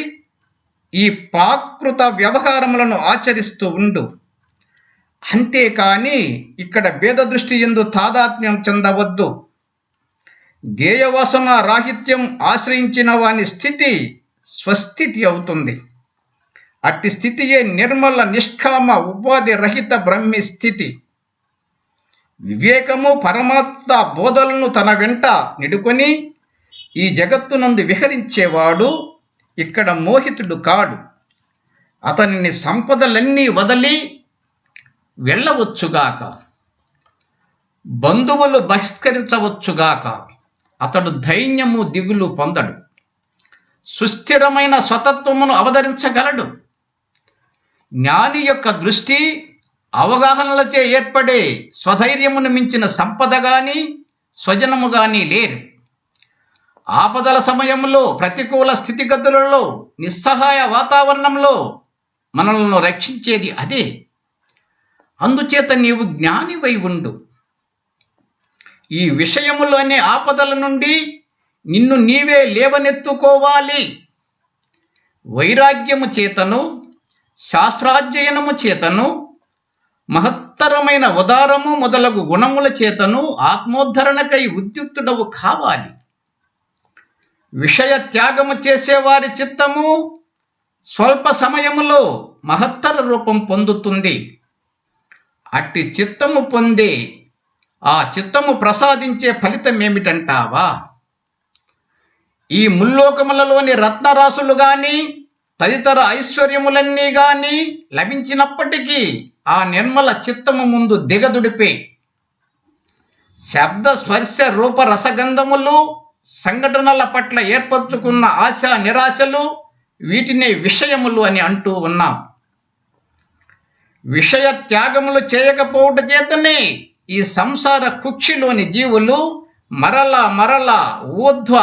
ఈ ప్రాకృత వ్యవహారములను ఆచరిస్తూ ఉండు. అంతేకాని ఇక్కడ భేద దృష్టి యందు తాదాత్మ్యం చెందవద్దు. ధ్యేయవాసన రాహిత్యం ఆశ్రయించిన వాని స్థితి స్వస్థితి అవుతుంది. అట్టి స్థితియే నిర్మల నిష్కామ ఉపాధి రహిత బ్రహ్మి స్థితి. వివేకము పరమాత్మ బోధలను తన వెంట నిడుకొని ఈ జగత్తునందు విహరించేవాడు ఇక్కడ మోహితుడు కాడు. అతనిని సంపదలన్నీ వదలి వెళ్ళవచ్చుగాక, బంధువులు బహిష్కరించవచ్చుగాక, అతడు ధైర్యము దిగులు పొందడు. సుస్థిరమైన స్వతత్వమును అవతరించగలడు. జ్ఞాని యొక్క దృష్టి, అవగాహనలచే ఏర్పడే స్వధైర్యమును మించిన సంపద గాని స్వజనము గాని లేరు. ఆపదల సమయంలో, ప్రతికూల స్థితిగతులలో, నిస్సహాయ వాతావరణంలో మనలను రక్షించేది అదే. అందుచేత నీవు జ్ఞానివై ఉండు. ఈ విషయములోని ఆపదల నుండి నిన్ను నీవే లేవనెత్తుకోవాలి. వైరాగ్యము చేతను, శాస్త్రాధ్యయనము చేతను, మహత్తరమైన ఉదారము మొదలగు గుణముల చేతను ఆత్మోద్ధరణకై ఉద్యుక్తుడవు కావాలి. విషయ త్యాగము చేసేవారి చిత్తము స్వల్ప సమయములో మహత్తర రూపం పొందుతుంది. అట్టి చిత్తము పొందే ఆ చిత్తము ప్రసాదించే ఫలితం ఏమిటంటావా? ఈ ముల్లోకములలోని రత్నరాశులు గాని తదితర ఐశ్వర్యములన్నీ గాని లభించినప్పటికీ ఆ నిర్మల చిత్తము ముందు దిగదుడిపే. శబ్ద స్పర్శ రూప రసగంధములు, సంఘటనల పట్ల ఏర్పరచుకున్న ఆశ నిరాశలు, వీటినే విషయములు అని అంటూ ఉన్నాం. విషయ త్యాగములు చేయకపోవట చేతనే ఈ సంసార కుక్షిలోని జీవులు మరల ఊర్ధ్వ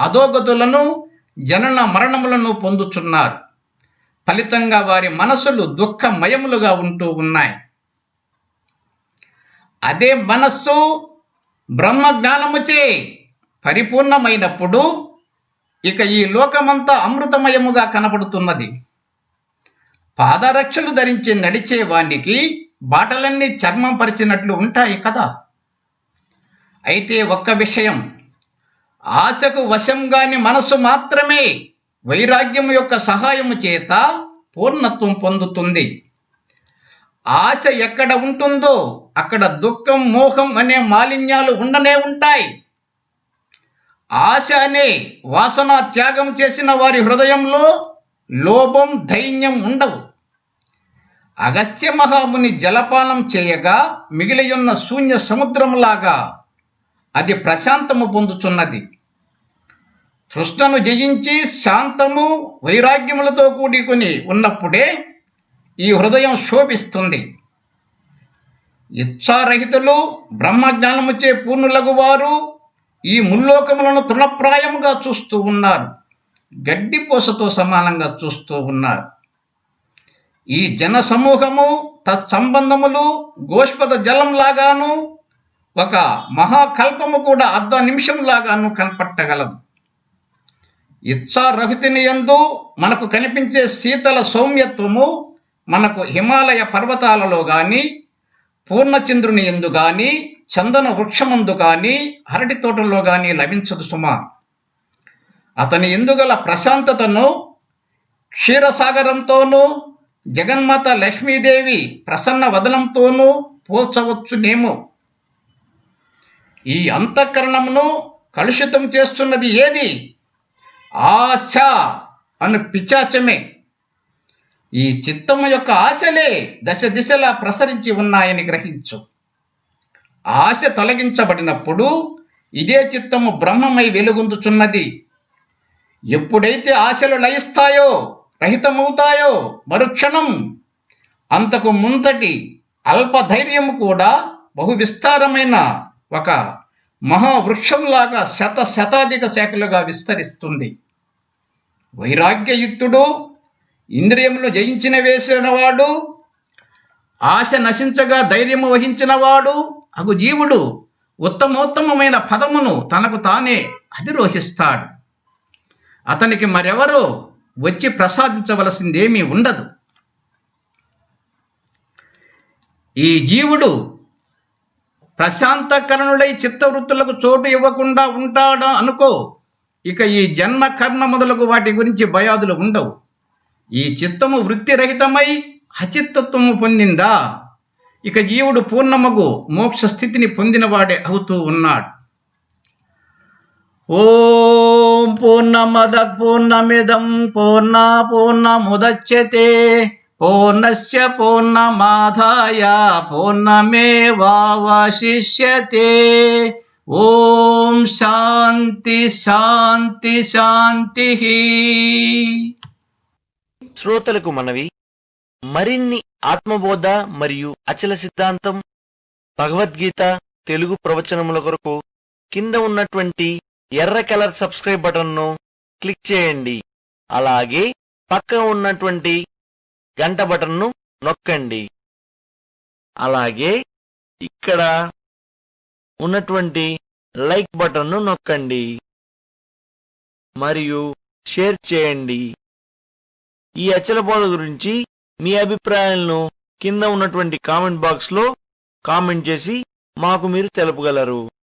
అధోగతులను, జనన మరణములను పొందుచున్నారు. ఫలితంగా వారి మనసులు దుఃఖమయములుగా ఉంటూ ఉన్నాయి. అదే మనస్సు బ్రహ్మ జ్ఞానముచే పరిపూర్ణమైనప్పుడు ఇక ఈ లోకమంతా అమృతమయముగా కనబడుతున్నది. పాదరక్షలు ధరించి నడిచే వానికి బాటలన్నీ చర్మం పరిచినట్లు ఉంటాయి కదా. అయితే ఒక్క విషయం, ఆశకు వశంగాని మనసు మాత్రమే వైరాగ్యం యొక్క సహాయము చేత పూర్ణత్వం పొందుతుంది. ఆశ ఎక్కడ ఉంటుందో అక్కడ దుఃఖం, మోహం అనే మాలిన్యాలు ఉండనే ఉంటాయి. ఆశ అనే వాసన త్యాగం చేసిన వారి హృదయంలో లోభం, దైన్యం ఉండవు. అగస్త్య మహాముని జలపానం చేయగా మిగిలియున్న శూన్య సముద్రంలాగా అది ప్రశాంతము పొందుచున్నది. తృష్ణను జయించి శాంతము, వైరాగ్యములతో కూడుకుని ఉన్నప్పుడే ఈ హృదయం శోభిస్తుంది. ఇచ్ఛారహితులు, బ్రహ్మజ్ఞానముచే పూర్ణులగు వారు ఈ ముల్లోకములను తృణప్రాయముగా చూస్తూ ఉన్నారు, గడ్డిపోసతో సమానంగా చూస్తూ ఉన్నారు. ఈ జన సమూహము, తత్సంబంధములు గోష్పద జలంలాగాను, ఒక మహాకల్పము కూడా అర్ధ నిమిషంలాగాను కనపట్టగలదు. ఇచ్ఛారహితుని యందు మనకు కనిపించే శీతల సౌమ్యత్వము మనకు హిమాలయ పర్వతాలలో గాని, పూర్ణచంద్రుని యందు గాని, చందన వృక్షమందు గాని, అరటి తోటల్లో గాని లభించదు సుమా. అతని ఎందుగల ప్రశాంతతను క్షీరసాగరంతోనూ, జగన్మాత లక్ష్మీదేవి ప్రసన్న వదనంతోనూ పోల్చవచ్చునేమో. ఈ అంతఃకరణమును కలుషితం చేస్తున్నది ఏది? ఆశ అను పిచాచమే. ఈ చిత్తము యొక్క ఆశలే దశ దిశలా ప్రసరించి ఉన్నాయని గ్రహించు. ఆశ తొలగించబడినప్పుడు ఇదే చిత్తము బ్రహ్మమై వెలుగొందుచున్నది. ఎప్పుడైతే ఆశలు లయిస్తాయో, రహితమవుతాయో, మరుక్షణం అంతకు ముందటి అల్పధైర్యము కూడా బహు విస్తారమైన ఒక మహావృక్షంలాగా శతాధిక శాఖలుగా విస్తరిస్తుంది. వైరాగ్యయుక్తుడు, ఇంద్రియములు జయించిన వేసినవాడు, ఆశ నశించగా ధైర్యము వహించినవాడు అగు జీవుడు ఉత్తమోత్తమైన పదమును తనకు తానే అధిరోహిస్తాడు. అతనికి మరెవరో వచ్చి ప్రసాదించవలసిందేమీ ఉండదు. ఈ జీవుడు ప్రశాంతకరణుడై చిత్తవృత్తులకు చోటు ఇవ్వకుండా ఉంటాడా అనుకో, ఇక ఈ జన్మ కర్మ మొదలగు వాటి గురించి భయాదులు ఉండవు. ఈ చిత్తము వృత్తిరహితమై అచిత్తత్వము పొందిందా, ఇక జీవుడు పూర్ణమగు మోక్ష స్థితిని పొందినవాడే అవుతూ ఉన్నాడు. ఓం పూర్ణమద పూర్ణమిదం పూర్ణముదచ్యతే పూర్ణస్య పూర్ణమాదాయ పూర్ణమేవావశిష్యతే. ఓం శాంతి శాంతి శాంతి. శ్రోతలకు మనవి, మరిన్ని ఆత్మబోధ మరియు అచల సిద్ధాంతం, భగవద్గీత తెలుగు ప్రవచనముల కొరకు కింద ఉన్నటువంటి ఎర్ర కలర్ సబ్స్క్రైబ్ బటన్ను క్లిక్ చేయండి. అలాగే పక్కన ఉన్నటువంటి గంట బటన్ను నొక్కండి. అలాగే ఇక్కడ ఉన్నటువంటి లైక్ బటన్ను నొక్కండి మరియు షేర్ చేయండి. ఈ అచల బోధ గురించి మీ అభిప్రాయాలను కింద ఉన్నటువంటి కామెంట్ బాక్స్ లో కామెంట్ చేసి మాకు మీరు తెలుపగలరు.